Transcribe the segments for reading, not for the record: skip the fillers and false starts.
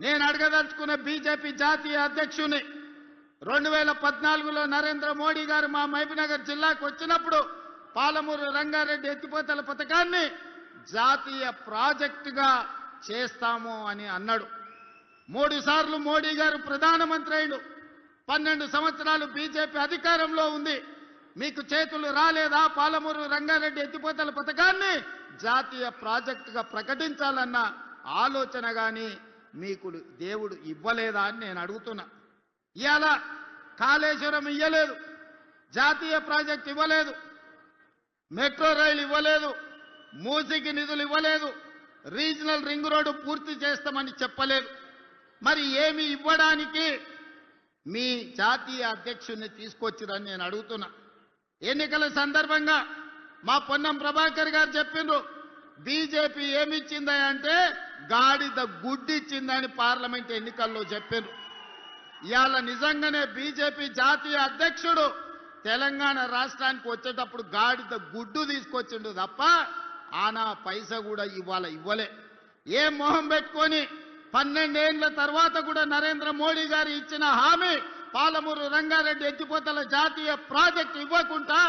నేను అడగదలుచుకున్న బీజేపీ జాతీయ అధ్యక్షుని 2014లో నరేంద్ర మోడీ గారు మా మహబూబ్నగర్ జిల్లాకు వచ్చినప్పుడు పాలమూరు రంగారెడ్డి ఎత్తిపోతల పథకాన్ని జాతీయ ప్రాజెక్టుగా చేస్తాము అని అన్నాడు. 3 సార్లు మోడీ గారు ప్రధానమంత్రి అయ్యాడు. 12 సంవత్సరాలు బీజేపీ అధికారంలో ఉంది. మీకు చేతులు రాలేదా? పాలమూరు రంగారెడ్డి ఎత్తిపోతల పథకాన్ని జాతీయ ప్రాజెక్టుగా ప్రకటించాలన్న ఆలోచన గాని మీకు దేవుడు ఇవ్వలేదా అని నేను అడుగుతున్నా. ఇవాళ కాళేశ్వరం ఇవ్వలేదు, జాతీయ ప్రాజెక్ట్ ఇవ్వలేదు, మెట్రో రైలు ఇవ్వలేదు, మూసీకి నిధులు ఇవ్వలేదు, రీజనల్ రింగ్ రోడ్డు పూర్తి చేస్తామని చెప్పలేదు. మరి ఏమి ఇవ్వడానికి మీ జాతీయ అధ్యక్షుడిని తీసుకొచ్చిరని నేను అడుగుతున్నా. ఎన్నికల సందర్భంగా మా పొన్నం ప్రభాకర్ గారు చెప్పిండ్రు, బీజేపీ ఏమిచ్చిందా అంటే గాడిద గుడ్డిచ్చిందని పార్లమెంట్ ఎన్నికల్లో చెప్పిండ్రు. ఇవాళ నిజంగానే బీజేపీ జాతీయ అధ్యక్షుడు తెలంగాణ రాష్ట్రానికి వచ్చేటప్పుడు గాడిద గుడ్డు తీసుకొచ్చిండు తప్ప ఆనా పైసా కూడా ఇవాళ ఇవ్వలే. ఏ మొహం పెట్టుకొని 12 ఏళ్ల తర్వాత కూడా నరేంద్ర మోడీ గారు ఇచ్చిన హామీ పాలమూరు రంగారెడ్డి ఎత్తిపోతల జాతీయ ప్రాజెక్టు ఇవ్వకుండా,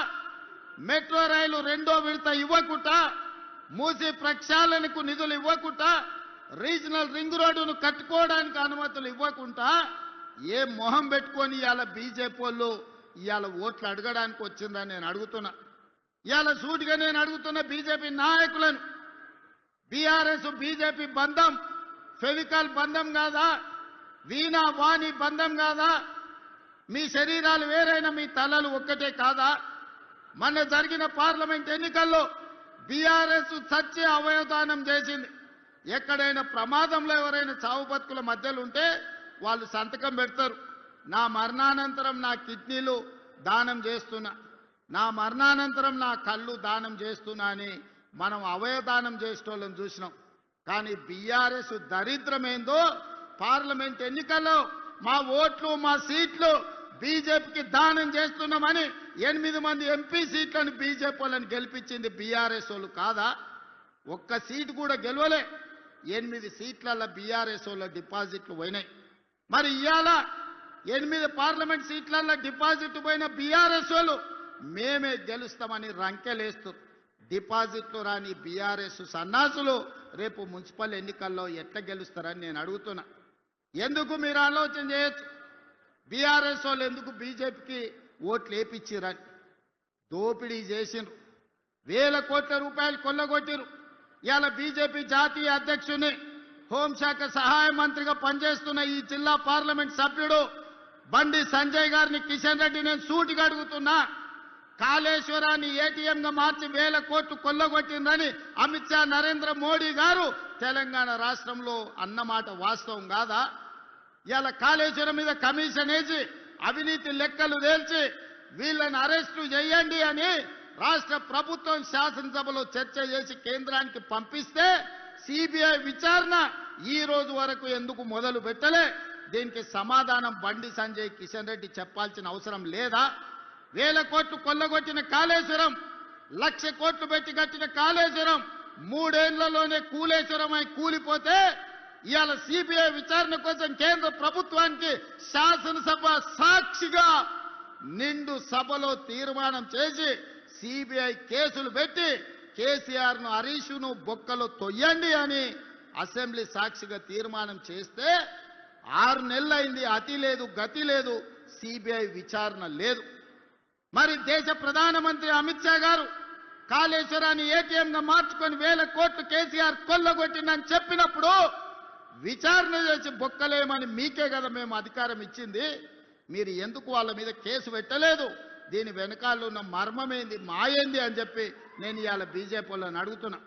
మెట్రో రైలు 2వ విడత ఇవ్వకుండా, మూసీ ప్రక్షాళనకు నిధులు ఇవ్వకుండా, రీజనల్ రింగ్ రోడ్డును కట్టుకోవడానికి అనుమతులు ఇవ్వకుండా ఏ మొహం పెట్టుకొని ఇవాళ బీజేపీ వాళ్ళు ఇవాళ ఓట్లు అడగడానికి వచ్చిందని నేను అడుగుతున్నా. ఇవాళ సూటిగా నేను అడుగుతున్న బీజేపీ నాయకులను, బీఆర్ఎస్ బీజేపీ బంధం ఫెవికాల్ బంధం కాదా? వీణా వాణి బంధం కాదా? మీ శరీరాలు వేరైన మీ తలలు ఒక్కటే కాదా? మొన్న జరిగిన పార్లమెంట్ ఎన్నికల్లో బీఆర్ఎస్ సత్య అవయవదానం చేసింది. ఎక్కడైనా ప్రమాదంలో ఎవరైనా చావు బతుకుల మధ్యలో ఉంటే వాళ్ళు సంతకం పెడతారు, నా మరణానంతరం నా కిడ్నీలు దానం చేస్తున్నా, నా మరణానంతరం నా కళ్ళు దానం చేస్తున్నా అని మనం అవయవదానం చేసేటోళ్ళని చూసినాం. కానీ బీఆర్ఎస్ దరిద్రమేందో పార్లమెంట్ ఎన్నికల్లో మా ఓట్లు మా సీట్లు బీజేపీకి దానం చేస్తున్నామని 8 మంది ఎంపీ సీట్లను బీజేపీ వాళ్ళని గెలిపించింది బీఆర్ఎస్ వాళ్ళు కాదా? ఒక్క సీటు కూడా గెలవలే. 8 సీట్లలో బీఆర్ఎస్ వాళ్ళ డిపాజిట్లు పోయినాయి. మరి ఇవాళ 8 పార్లమెంట్ సీట్లలో డిపాజిట్ పోయిన బీఆర్ఎస్ వాళ్ళు మేమే గెలుస్తామని రంకెలేస్తారు. డిపాజిట్లు రాని బీఆర్ఎస్ సన్నాసులు రేపు మున్సిపల్ ఎన్నికల్లో ఎట్లా గెలుస్తారని నేను అడుగుతున్నా. ఎందుకు మీరు ఆలోచన చేయొచ్చు, బీఆర్ఎస్ వాళ్ళు ఎందుకు బీజేపీకి ఓట్లు వేపించిరని? దోపిడీ చేసిండ్రు, వేల కోట్ల రూపాయలు కొల్లగొట్టిరు. ఇవాళ బీజేపీ జాతీయ అధ్యక్షుని, హోంశాఖ సహాయ మంత్రిగా పనిచేస్తున్న ఈ జిల్లా పార్లమెంట్ సభ్యుడు బండి సంజయ్ గారిని కిషన్ రెడ్డి నేను సూటిగా అడుగుతున్నా. కాళేశ్వరాన్ని ఏటీఎంగా మార్చి వేల కోట్లు కొల్లగొట్టిందని అమిత్ షా నరేంద్ర మోడీ గారు తెలంగాణ రాష్ట్రంలో అన్నమాట వాస్తవం కాదా? ఇవాళ కాళేశ్వరం మీద కమిషన్ వేసి అవినీతి లెక్కలు తేల్చి వీళ్ళని అరెస్టు చేయండి అని రాష్ట్ర ప్రభుత్వం శాసనసభలో చర్చ చేసి కేంద్రానికి పంపిస్తే సిబిఐ విచారణ ఈ రోజు వరకు ఎందుకు మొదలు పెట్టలే? దీనికి సమాధానం బండి సంజయ్ కిషన్ రెడ్డి చెప్పాల్సిన అవసరం లేదా? వేల కోట్లు కొల్లగొట్టిన కాళేశ్వరం, 1,00,000 కోట్లు పెట్టి కట్టిన కాళేశ్వరం 3 ఏళ్లలోనే కూలేశ్వరమై కూలిపోతే ఇవాళ సిబిఐ విచారణ కోసం కేంద్ర ప్రభుత్వానికి శాసనసభ సాక్షిగా నిండు సభలో తీర్మానం చేసి సిబిఐ కేసులు పెట్టి కేసీఆర్ను హరీష్ను బొక్కలో తొయ్యండి అని అసెంబ్లీ సాక్షిగా తీర్మానం చేస్తే 6 నెలలైంది, అతి లేదు గతి లేదు, సిబిఐ విచారణ లేదు. మరి దేశ ప్రధానమంత్రి అమిత్ షా గారు కాళేశ్వరాన్ని ఏటీఎంగా మార్చుకొని వేల కోట్లు కేసీఆర్ కొల్లగొట్టిందని చెప్పినప్పుడు విచారణ చేసి బొక్కలేమని మీకే కదా మేము అధికారం ఇచ్చింది. మీరు ఎందుకు వాళ్ళ మీద కేసు పెట్టలేదు? దీని వెనకాల ఉన్న మర్మమేంది, మాయేంది అని చెప్పి నేను ఇవాళ బీజేపీ వాళ్ళని అడుగుతున్నా.